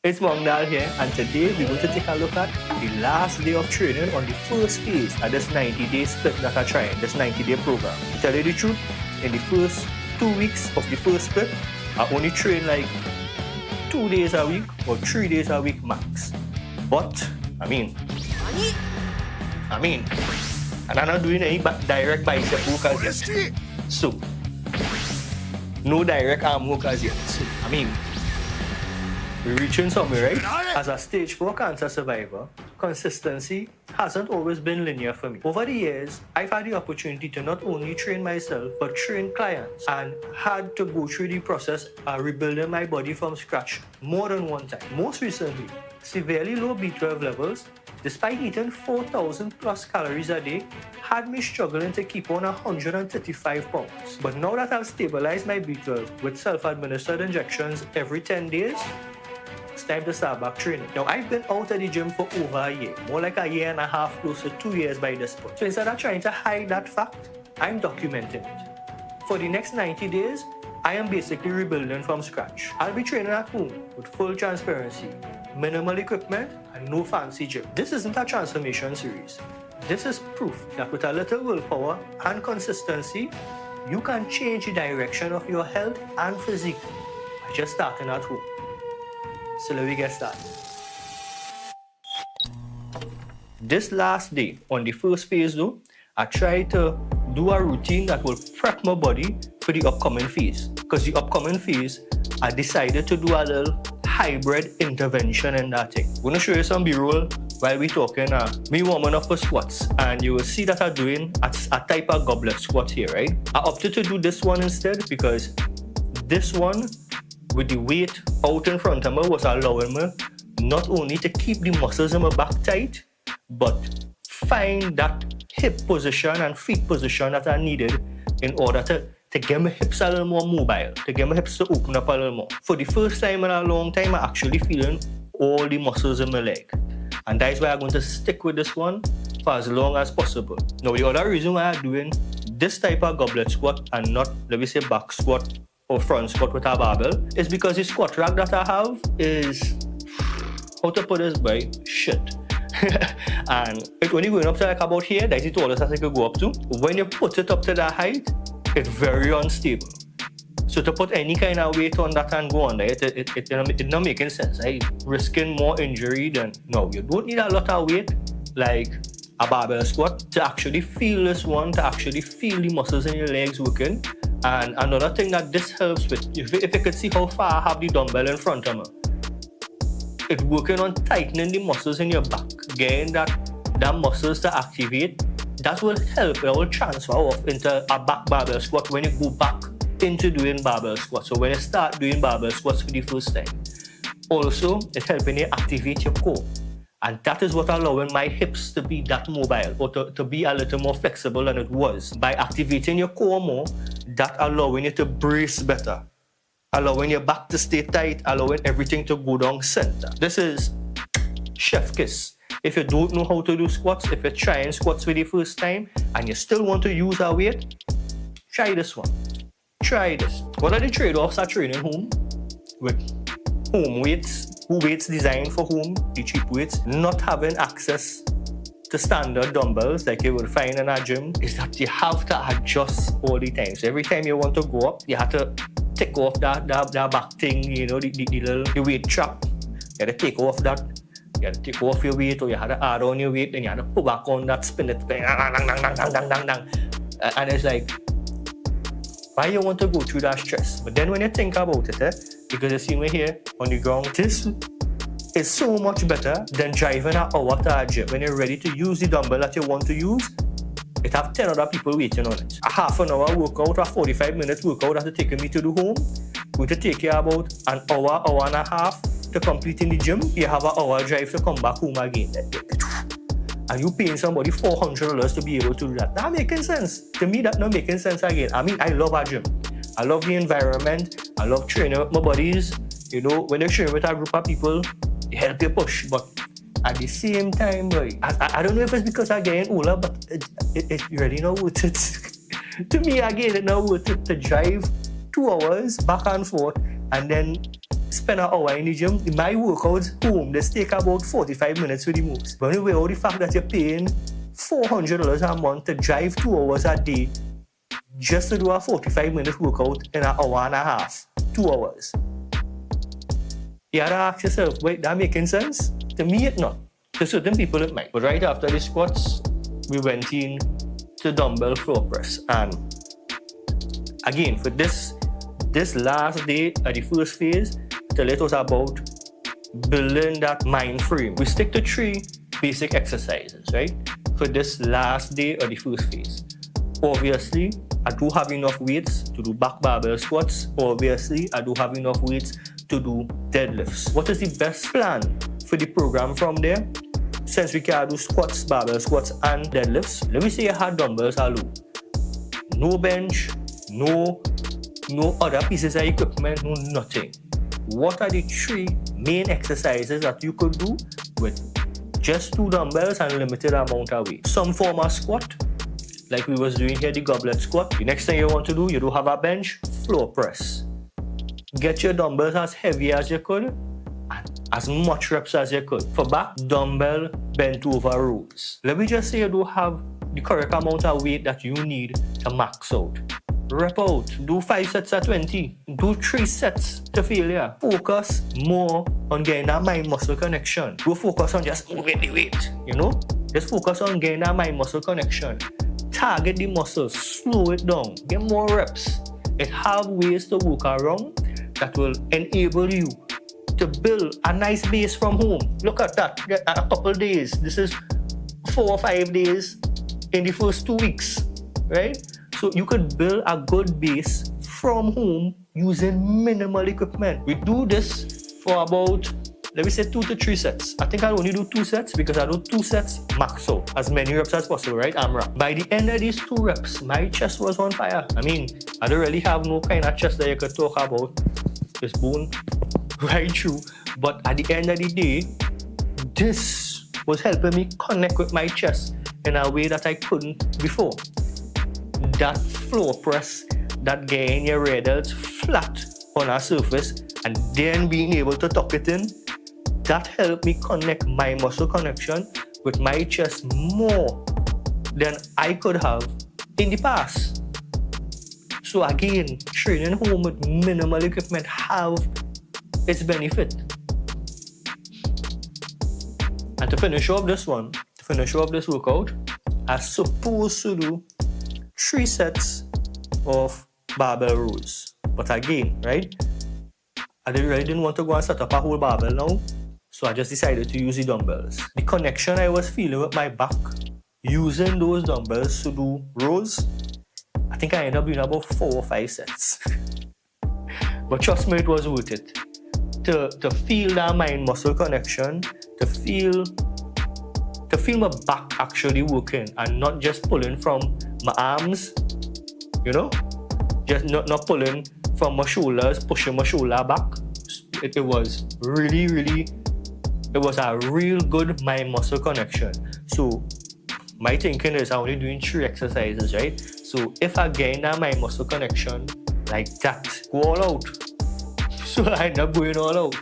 It's Mongdal here, and today we're going to take a look at the last day of training on the first phase of this 90-day split that I'm trying, this 90-day program. To tell you the truth, in the first 2 weeks of the first split, I only train like 2 days a week or 3 days a week max. But, and I'm not doing any direct bicep work as yet. So, no direct arm work as yet. So, we're reaching somewhere, right? As a stage 4 cancer survivor, consistency hasn't always been linear for me. Over the years, I've had the opportunity to not only train myself, but train clients, and had to go through the process of rebuilding my body from scratch more than one time. Most recently, severely low B12 levels, despite eating 4,000 plus calories a day, had me struggling to keep on 135 pounds. But now that I've stabilized my B12 with self-administered injections every 10 days, it's time to start back training. Now, I've been out of the gym for over a year, more like a year and a half, close to 2 years by this point. So instead of trying to hide that fact, I'm documenting it. For the next 90 days, I am basically rebuilding from scratch. I'll be training at home with full transparency, minimal equipment, and no fancy gym. This isn't a transformation series. This is proof that with a little willpower and consistency, you can change the direction of your health and physique by just starting at home. So let me get started. This last day on the first phase though, I tried to do a routine that will prep my body for the upcoming phase. Because the upcoming phase, I decided to do a little hybrid intervention in that thing. I'm going to show you some B-roll while we're talking. Me warming up for squats, and you will see that I'm doing a type of goblet squat here, right? I opted to do this one instead because this one with the weight out in front of me was allowing me not only to keep the muscles in my back tight, but find that hip position and feet position that I needed in order to get my hips a little more mobile, to get my hips to open up a little more. For the first time in a long time, I'm actually feeling all the muscles in my leg. And that's why I'm going to stick with this one for as long as possible. Now, the other reason why I'm doing this type of goblet squat and not, let me say, back squat or front squat with a barbell is because the squat rack that I have is, how to put this by, shit. And it's only going up to like about here, that's the tallest that I could go up to. When you put it up to that height, it's very unstable. So to put any kind of weight on that and go under it's not making sense, right? Risking more injury than, no, you don't need a lot of weight like a barbell squat to actually feel this one, to actually feel the muscles in your legs working. And another thing that this helps with, if you could see how far I have the dumbbell in front of me, it's working on tightening the muscles in your back, getting that muscles to activate. That will help, it will transfer off into a back barbell squat when you go back into doing barbell squats. So when you start doing barbell squats for the first time. Also, it's helping you activate your core. And that is what allowing my hips to be that mobile, or to be a little more flexible than it was. By activating your core more, that allowing you to brace better, allowing your back to stay tight, allowing everything to go down center. This is chef kiss. If you don't know how to do squats, if you're trying squats for the first time and you still want to use a weight, try this one. Try this. What are the trade-offs of training home with home weights, weights designed for home, the cheap weights, not having access to standard dumbbells like you would find in a gym, is that you have to adjust all the time. So every time you want to go up, you have to take off that back thing, you know, the weight trap. You have to take off that. You have to take off your weight, or you have to add on your weight, then you have to put back on that spin it. And it's like, why you want to go through that stress? But then when you think about it, because you see me here on the ground, this is so much better than driving an hour to a gym. When you're ready to use the dumbbell that you want to use, it have 10 other people waiting on it. A half an hour workout, a 45-minute workout that's taking me to the home, going to take you about an hour, hour and a half to complete in the gym. You have an hour drive to come back home again. And you paying somebody $400 to be able to do that. That making sense. To me, that not making sense again. I love a gym. I love the environment. I love training with my buddies. You know, when you're training with a group of people, it help you push. But at the same time, I don't know if it's because I'm getting older, but it's really not worth it. To me, again, it's not worth it to drive 2 hours back and forth and then spend an hour in the gym. My workouts home, they take about 45 minutes with the most. But anyway, all the fact that you're paying $400 a month to drive 2 hours a day just to do a 45-minute workout in an hour and a half, 2 hours. You have to ask yourself, wait, that making sense? To me, it's not. To certain people, it might. But right after the squats, we went in to dumbbell floor press. And again, for this last day of the first phase, till it was about building that mind frame. We stick to 3 basic exercises, right? For this last day of the first phase. Obviously, I do have enough weights to do back barbell squats. Obviously, I do have enough weights to do deadlifts. What is the best plan for the program from there? Since we can do squats, barbell squats, and deadlifts, let me say you had dumbbells alone. No bench, no other pieces of equipment, no nothing. What are the 3 main exercises that you could do with just 2 dumbbells and limited amount of weight? Some form of squat, like we was doing here, the goblet squat. The next thing you want to do, you do have a bench, floor press. Get your dumbbells as heavy as you could and as much reps as you could. For back, dumbbell bent over rows. Let me just say you do have the correct amount of weight that you need to max out. Rep out, do 5 sets at 20, do 3 sets to failure. Focus more on getting that mind-muscle connection. Don't focus on just moving the weight, you know? Just focus on getting that mind-muscle connection. Target the muscles, slow it down, get more reps. It have ways to work around that will enable you to build a nice base from home. Look at that, a couple days. This is 4 or 5 days in the first 2 weeks, right? So you could build a good base from home using minimal equipment. We do this for about, let me say 2 to 3 sets. I think I'll only do 2 sets because I do 2 sets max out. As many reps as possible, right? AMRAP. By the end of these 2 reps, my chest was on fire. I mean, I don't really have no kind of chest that you could talk about. This bone right through. But at the end of the day, this was helping me connect with my chest in a way that I couldn't before. That floor press, that getting your rear delts flat on a surface and then being able to tuck it in, that helped me connect my muscle connection with my chest more than I could have in the past. So again, training home with minimal equipment have its benefit. And to finish off this workout, I'm supposed to do 3 sets of barbell rows. But again, right, I really didn't want to go and set up a whole barbell now, so I just decided to use the dumbbells. The connection I was feeling with my back, using those dumbbells to do rows, I think I ended up doing about 4 or 5 sets. But trust me, it was worth it. To feel that mind-muscle connection, to feel my back actually working and not just pulling from my arms, you know? Just not pulling from my shoulders, pushing my shoulder back. It was really, it was a real good mind-muscle connection. So my thinking is I'm only doing 3 exercises, right? So if I gain that mind-muscle connection like that, go all out. So I end up going all out.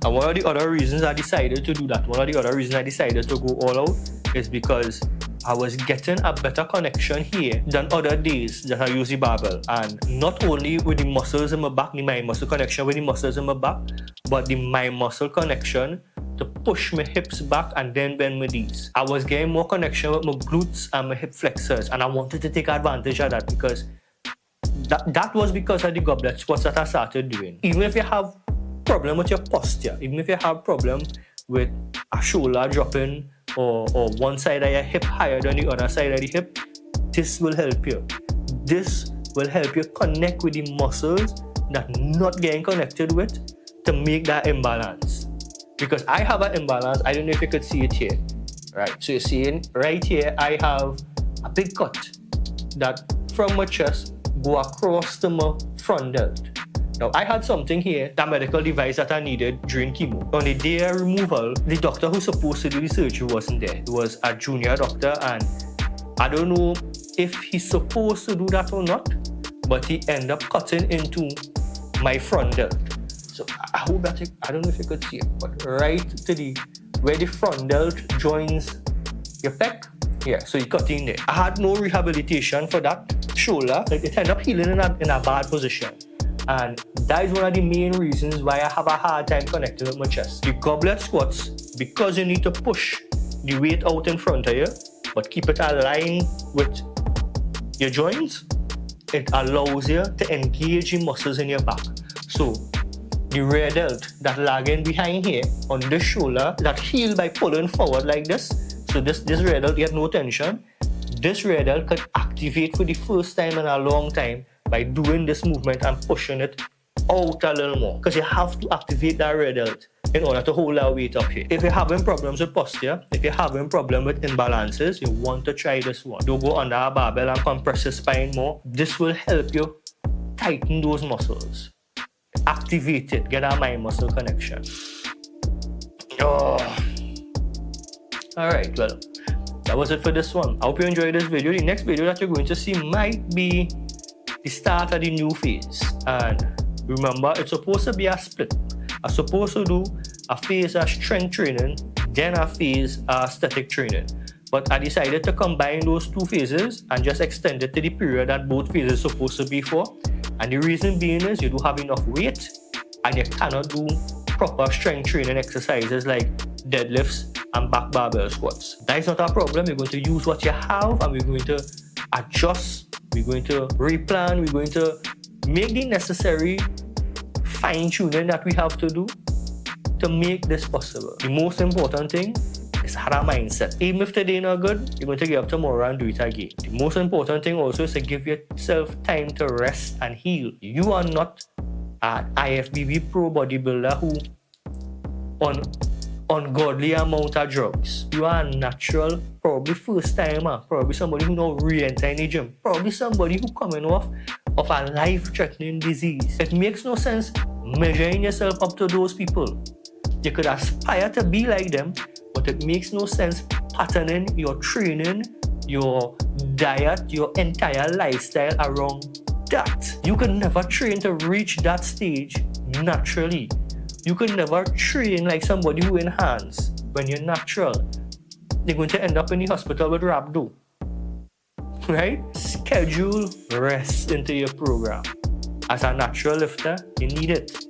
And one of the other reasons I decided to do that, one of the other reasons I decided to go all out is because I was getting a better connection here than other days that I use the barbell. And not only with the muscles in my back, the mind muscle connection with the muscles in my back, but the mind muscle connection to push my hips back and then bend my knees. I was getting more connection with my glutes and my hip flexors, and I wanted to take advantage of that because that was because of the goblet squats that I started doing. Even if you have problem with your posture, even if you have problem with a shoulder dropping or one side of your hip higher than the other side of the hip, this will help you. This will help you connect with the muscles that not getting connected with to make that imbalance. Because I have an imbalance, I don't know if you could see it here. Right, so you're seeing right here, I have a big cut that from my chest go across to my front delt. Now, I had something here, that medical device that I needed during chemo. On the day of removal, the doctor who's supposed to do the surgery wasn't there. It was a junior doctor, and I don't know if he's supposed to do that or not, but he ended up cutting into my front delt. So I hope that I don't know if you could see it, but right to where the front delt joins your pec. Yeah, so he cut in there. I had no rehabilitation for that shoulder. It ended up healing in a bad position. And that is one of the main reasons why I have a hard time connecting with my chest. The goblet squats, because you need to push the weight out in front of you, but keep it aligned with your joints, it allows you to engage the muscles in your back. So the rear delt that lagging behind here on this shoulder, that heal by pulling forward like this. So this rear delt get no tension. This rear delt could activate for the first time in a long time by doing this movement and pushing it out a little more. Because you have to activate that rear delt in order to hold that weight up here. If you're having problems with posture, if you're having problems with imbalances, you want to try this one. Don't go under a barbell and compress your spine more. This will help you tighten those muscles. Activate it, get a mind muscle connection. Oh. Alright, well, that was it for this one. I hope you enjoyed this video. The next video that you're going to see might be the start of the new phase. And remember, it's supposed to be a split. I'm supposed to do a phase of strength training, then a phase of static training. But I decided to combine those two phases and just extend it to the period that both phases are supposed to be for. And the reason being is you don't have enough weight and you cannot do proper strength training exercises like deadlifts and back barbell squats. That is not a problem. We're going to use what you have and we're going to adjust, we're going to replan, we're going to make the necessary fine-tuning that we have to do to make this possible. The most important thing is have a mindset. Even if today not good, you're going to get up tomorrow and do it again. The most important thing also is to give yourself time to rest and heal. You are not an IFBB pro bodybuilder who on ungodly amount of drugs. You are a natural, probably first timer, probably somebody who now re-enter in the gym, probably somebody who coming off of a life-threatening disease. It makes no sense measuring yourself up to those people. You could aspire to be like them, but it makes no sense patterning your training, your diet, your entire lifestyle around that. You can never train to reach that stage naturally. You can never train like somebody who enhance when you're natural. You're going to end up in the hospital with rhabdo. Right? Schedule rest into your program. As a natural lifter, you need it.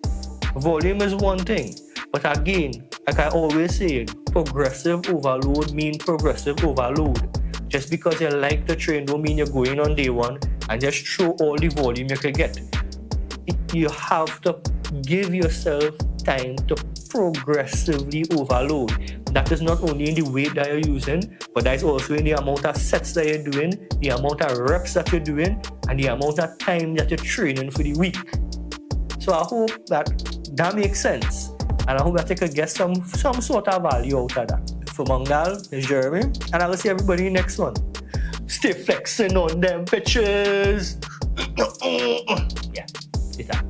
Volume is one thing, but again, like I always say, progressive overload means progressive overload. Just because you like to train don't mean you're going on day one and just throw all the volume you can get. You have to give yourself time to progressively overload. That is not only in the weight that you're using, but that is also in the amount of sets that you're doing, the amount of reps that you're doing, and the amount of time that you're training for the week. So I hope that makes sense. And I hope that you could get some sort of value out of that. For Mangal, it's Jeremy, and I will see everybody in the next one. Stay flexing on them pictures. Yeah, it's that.